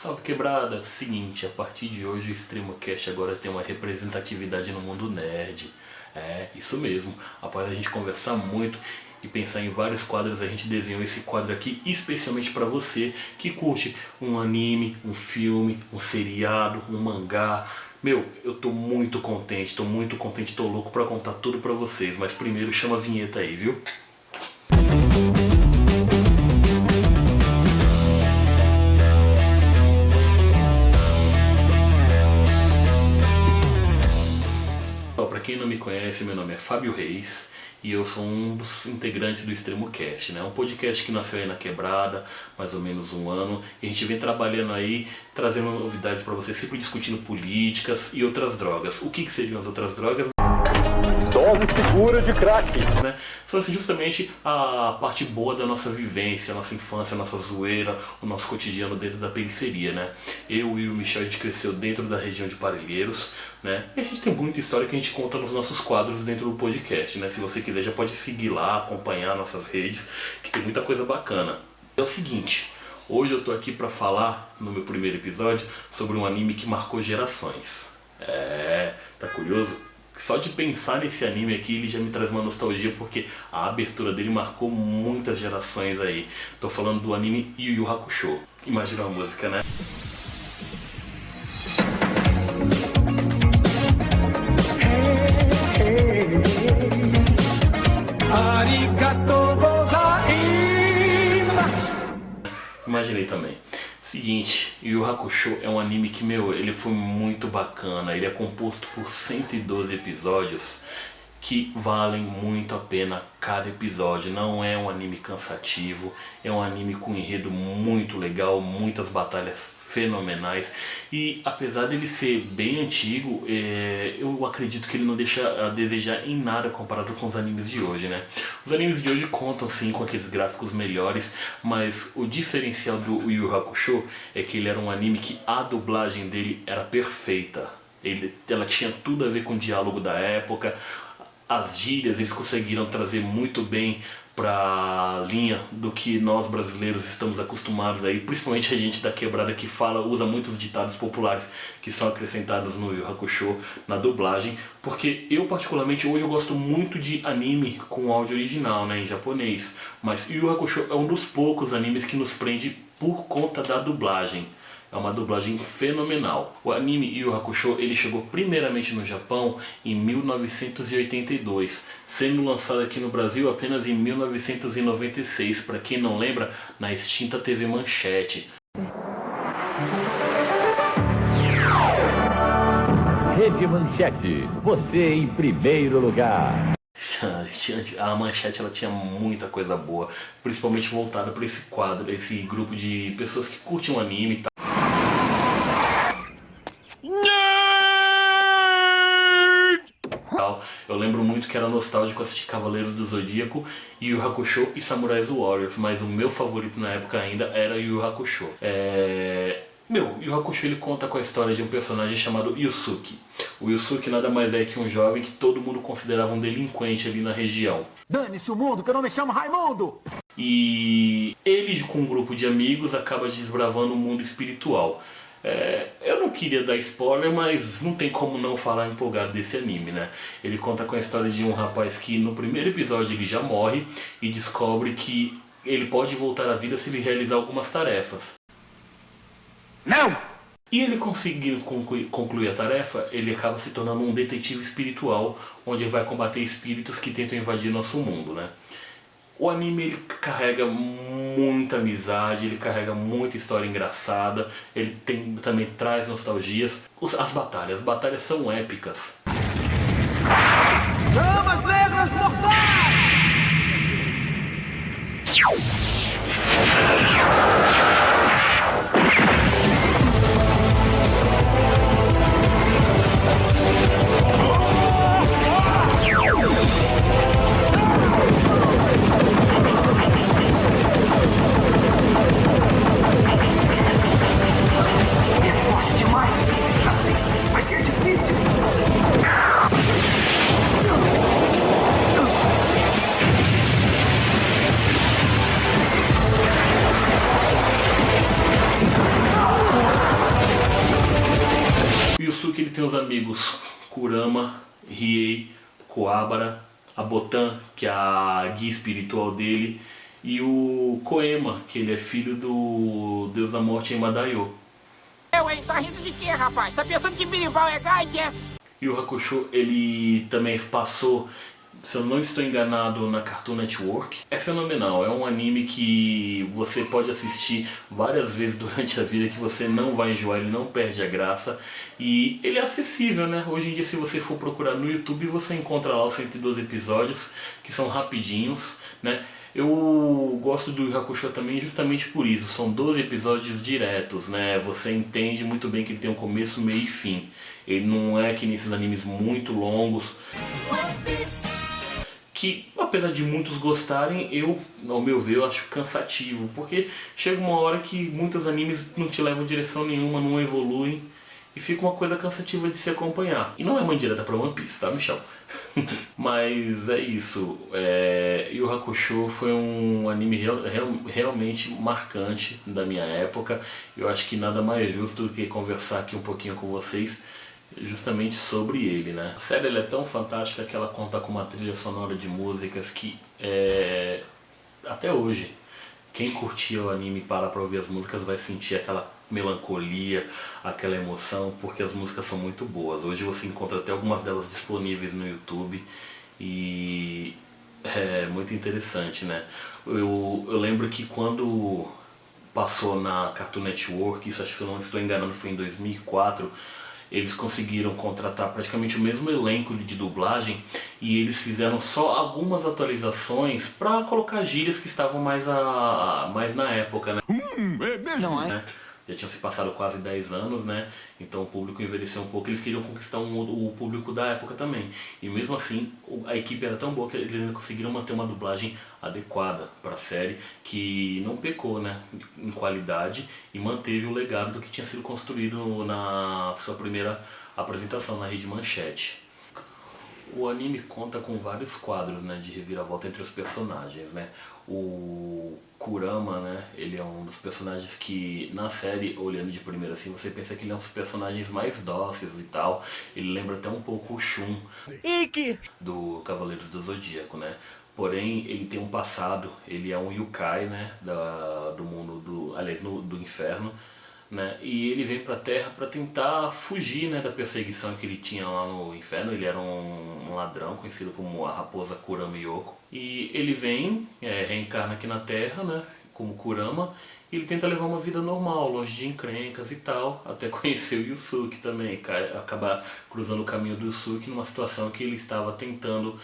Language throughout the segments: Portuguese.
Salve quebrada! Seguinte, a partir de hoje o ExtremoCast agora tem uma representatividade no mundo nerd. É, isso mesmo. Após a gente conversar muito e pensar em vários quadros, a gente desenhou esse quadro aqui especialmente para você que curte um anime, um filme, um seriado, um mangá. Meu, eu tô muito contente, tô louco pra contar tudo pra vocês. Mas primeiro chama a vinheta aí, viu? Pra quem não me conhece, meu nome é Fábio Reis e eu sou um dos integrantes do ExtremoCast, né? Um podcast que nasceu aí na quebrada, mais ou menos um ano, e a gente vem trabalhando aí, trazendo novidades pra vocês, sempre discutindo políticas e outras drogas. O que seriam as outras drogas? Dose segura de crack, né? São assim, justamente a parte boa da nossa vivência, a nossa infância, a nossa zoeira, o nosso cotidiano dentro da periferia, né? Eu e o Michel, a gente cresceu dentro da região de Parelheiros, né? E a gente tem muita história que a gente conta nos nossos quadros dentro do podcast, né? Se você quiser já pode seguir lá, acompanhar nossas redes, que tem muita coisa bacana. É o seguinte, hoje eu tô aqui pra falar, no meu primeiro episódio, sobre um anime que marcou gerações. Tá curioso? Só de pensar nesse anime aqui, ele já me traz uma nostalgia, porque a abertura dele marcou muitas gerações aí. Tô falando do anime Yu Yu Hakusho. Imagina a música, né? Arigatou gozaimasu. Imaginei também. Seguinte, Yu Yu Hakusho é um anime que, ele foi muito bacana. Ele é composto por 112 episódios que valem muito a pena cada episódio. Não é um anime cansativo, é um anime com um enredo muito legal, muitas batalhas fenomenais. E apesar dele ser bem antigo, eu acredito que ele não deixa a desejar em nada comparado com os animes de hoje, né? Os animes de hoje contam sim com aqueles gráficos melhores, mas o diferencial do Yu Yu Hakusho é que ele era um anime que a dublagem dele era perfeita. Ela tinha tudo a ver com o diálogo da época. As gírias eles conseguiram trazer muito bem pra linha do que nós brasileiros estamos acostumados aí, principalmente a gente da quebrada que usa muitos ditados populares que são acrescentados no Yu Yu Hakusho na dublagem, porque eu particularmente hoje eu gosto muito de anime com áudio original, né, em japonês, mas Yu Yu Hakusho é um dos poucos animes que nos prende por conta da dublagem. É uma dublagem fenomenal. O anime Yu Yu Hakusho ele chegou primeiramente no Japão em 1982, sendo lançado aqui no Brasil apenas em 1996, para quem não lembra, na extinta TV Manchete. Rede Manchete, você em primeiro lugar. A Manchete ela tinha muita coisa boa, principalmente voltada para esse quadro, esse grupo de pessoas que curtem o anime e tal. Eu lembro muito que era nostálgico assistir Cavaleiros do Zodíaco, Yu Yu Hakusho e Samurai Warriors, mas o meu favorito na época ainda era Yu Yu Hakusho. Yu Yu Hakusho ele conta com a história de um personagem chamado Yusuke. O Yusuke nada mais é que um jovem que todo mundo considerava um delinquente ali na região. Dane-se o mundo, que eu não me chamo Raimundo! E ele com um grupo de amigos acaba desbravando o mundo espiritual. Eu não queria dar spoiler, mas não tem como não falar empolgado desse anime, né? Ele conta com a história de um rapaz que no primeiro episódio ele já morre e descobre que ele pode voltar à vida se ele realizar algumas tarefas. Não! E ele conseguindo concluir a tarefa, ele acaba se tornando um detetive espiritual, onde ele vai combater espíritos que tentam invadir nosso mundo, né? O anime ele carrega muita amizade, ele carrega muita história engraçada, ele também traz nostalgias. As batalhas são épicas. Chamas negras mortais! tem os amigos Kurama, Riei, Kuwabara, a Botan, que é a guia espiritual dele, e o Koema, que ele é filho do deus da morte Emadaio. Hein? Tá rindo de quê, rapaz? Tá pensando que birimbau é gaita, é? E o Hakusho, ele também passou, se eu não estou enganado, na Cartoon Network. É fenomenal, é um anime que você pode assistir várias vezes durante a vida, que você não vai enjoar, ele não perde a graça. E ele é acessível, né? Hoje em dia, se você for procurar no YouTube, você encontra lá os 112 episódios, que são rapidinhos, né? Eu gosto do Yu Hakusho também justamente por isso, são 12 episódios diretos, né? Você entende muito bem que ele tem um começo, meio e fim. Ele não é que nesses animes muito longos, que apesar de muitos gostarem, eu, ao meu ver, eu acho cansativo, porque chega uma hora que muitos animes não te levam em direção nenhuma, não evoluem, e fica uma coisa cansativa de se acompanhar. E não é uma indireta pra One Piece, tá, Michel? Mas é isso. Yu Hakusho foi um anime realmente marcante da minha época. Eu acho que nada mais justo do que conversar aqui um pouquinho com vocês justamente sobre ele, né? A série ela é tão fantástica que ela conta com uma trilha sonora de músicas que até hoje quem curtia o anime e para pra ouvir as músicas vai sentir aquela melancolia, aquela emoção, porque as músicas são muito boas. Hoje você encontra até algumas delas disponíveis no YouTube e é muito interessante, né? Eu lembro que quando passou na Cartoon Network, isso acho que se eu não estou enganando foi em 2004, eles conseguiram contratar praticamente o mesmo elenco de dublagem e eles fizeram só algumas atualizações para colocar gírias que estavam mais na época, né? É mesmo? Não, né? Já tinham se passado quase 10 anos, né? Então o público envelheceu um pouco, eles queriam conquistar o público da época também. E mesmo assim, a equipe era tão boa que eles ainda conseguiram manter uma dublagem adequada para a série, que não pecou, né, em qualidade e manteve o legado do que tinha sido construído na sua primeira apresentação na Rede Manchete. O anime conta com vários quadros, né, de reviravolta entre os personagens, né? O Kurama, né, ele é um dos personagens que na série, olhando de primeira assim, você pensa que ele é um dos personagens mais dóceis e tal. Ele lembra até um pouco o Shun do Cavaleiros do Zodíaco, né? Porém, ele tem um passado, ele é um Yukai, né, do mundo do inferno, né? E ele vem pra Terra para tentar fugir, né, da perseguição que ele tinha lá no inferno. Ele era um ladrão conhecido como a raposa Kurama Yoko. E ele vem, reencarna aqui na Terra, né, como Kurama, e ele tenta levar uma vida normal, longe de encrencas e tal, até conhecer o Yusuke também, acabar cruzando o caminho do Yusuke numa situação que ele estava tentando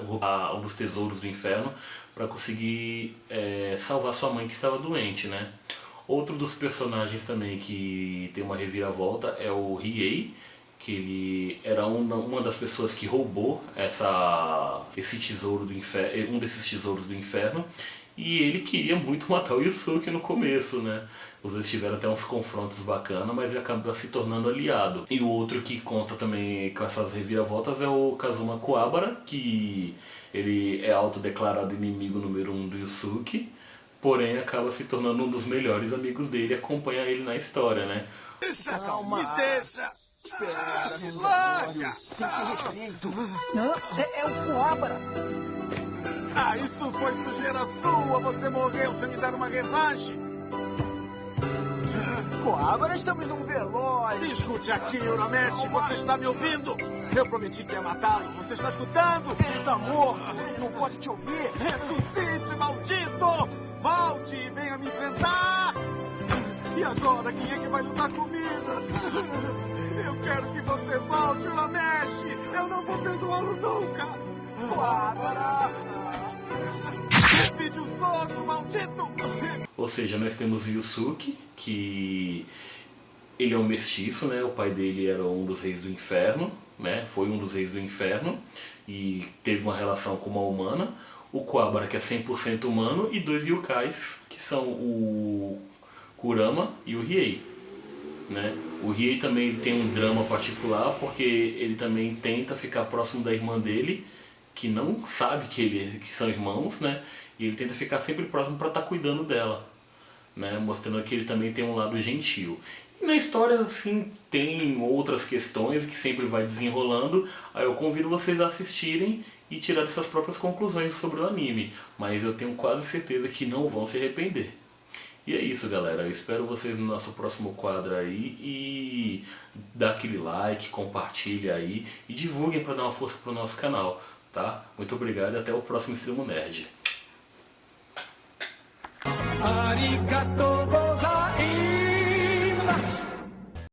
roubar um dos tesouros do inferno para conseguir salvar sua mãe que estava doente, né? Outro dos personagens também que tem uma reviravolta é o Riei, que ele era uma das pessoas que roubou esse tesouro do inferno, um desses tesouros do inferno, e ele queria muito matar o Yusuke no começo, né? Os dois tiveram até uns confrontos bacanas, mas ele acaba se tornando aliado. E o outro que conta também com essas reviravoltas é o Kazuma Kuwabara, que ele é autodeclarado inimigo número 1 do Yusuke, porém acaba se tornando um dos melhores amigos dele e acompanha ele na história, né? Deixa, calma. Me deixa. Espera, larga. Tem que respeito. Não, é o Kuwabara. Ah, isso foi sujeira sua. Você morreu sem me dar uma revanche. Kuwabara, estamos num velório. Escute aqui, Urameshi, você está me ouvindo? Eu prometi que ia matá-lo. Você está escutando? Ele está morto. Ele não pode te ouvir. Ressuscite, maldito! Volte e venha me enfrentar! E agora, quem é que vai lutar comigo? Eu quero que você volte, Urameshi! Eu não vou perdoá-lo nunca! Kuwabara! Repite o soco, maldito! Ou seja, nós temos o Yusuke, que ele é um mestiço, né? O pai dele era um dos reis do inferno, né? Foi um dos reis do inferno e teve uma relação com uma humana. O Kuwabara, que é 100% humano, e 2 yokais, que são o Kurama e o Riei, né? O Riei também ele tem um drama particular, porque ele também tenta ficar próximo da irmã dele, que não sabe que são irmãos, né? E ele tenta ficar sempre próximo para estar cuidando dela, né, mostrando que ele também tem um lado gentil. E na história, assim, tem outras questões que sempre vai desenrolando, aí eu convido vocês a assistirem e tirar suas próprias conclusões sobre o anime, mas eu tenho quase certeza que não vão se arrepender. E é isso, galera, eu espero vocês no nosso próximo quadro aí e dá aquele like, compartilha aí e divulguem para dar uma força pro nosso canal, tá? Muito obrigado e até o próximo Extremo Nerd. Arigato!